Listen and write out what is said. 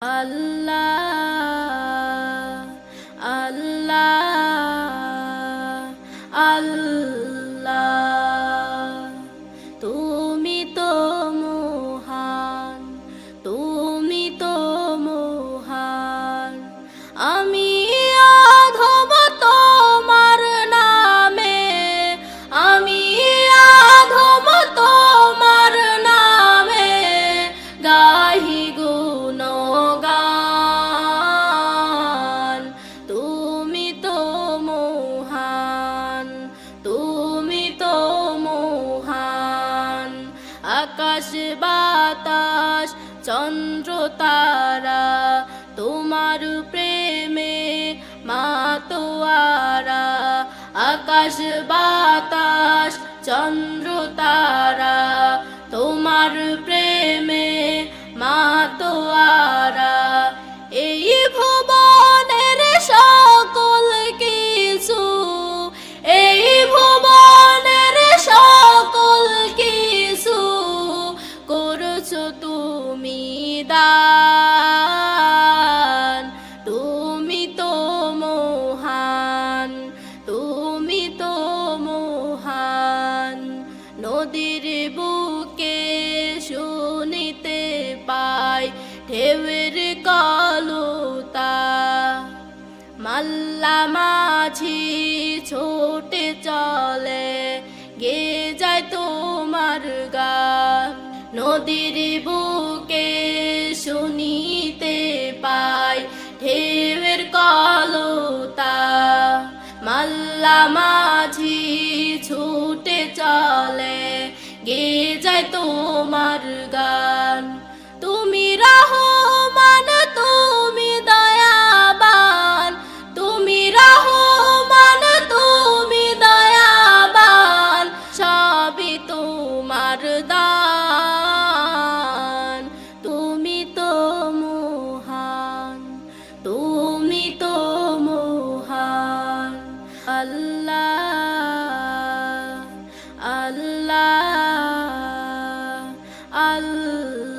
আল্লাহ আল্লাহ আল্লাহ তুমি তো মহান, তুমি তো মহান। আমি অধম তোমার নামে, আমি অধম তোমার নামে গাহি গুণগান। তুমি তো মহান, তুমি তো মহান। আকাশ বাতাস চন্দ্র তারা তোমার প্রেমে মাতোয়ারা। আকাশ বাতাস চন্দ্র তারা তোমার প্রেমে মাতোয়ারা। এই ভুবনের সকল কিছু, এই ভুবনের সকল কিছু করছো তুমি দান। তুমি তো মহান, তুমি তো মহান। নদীর বুকে শুনিতে পাই ঢেউয়ের কলতা, মাল্লা মাঝি ছোটে চলে গে যায় তোমার গান। নদীর বুকে শুনিতে পাই ঢেউয়ের কলতা, মাল্লা মাঝি ছুটে চলে গে যায় তোমার গান। তুমি রহমান, তুমি দয়াবান, তুমি রহমান, তুমি দয়াবান। সবই তোমার দান। তুমি তো মহান, তুমি তো মহান। আল্লাহ আল্লাহ আল্লাহ।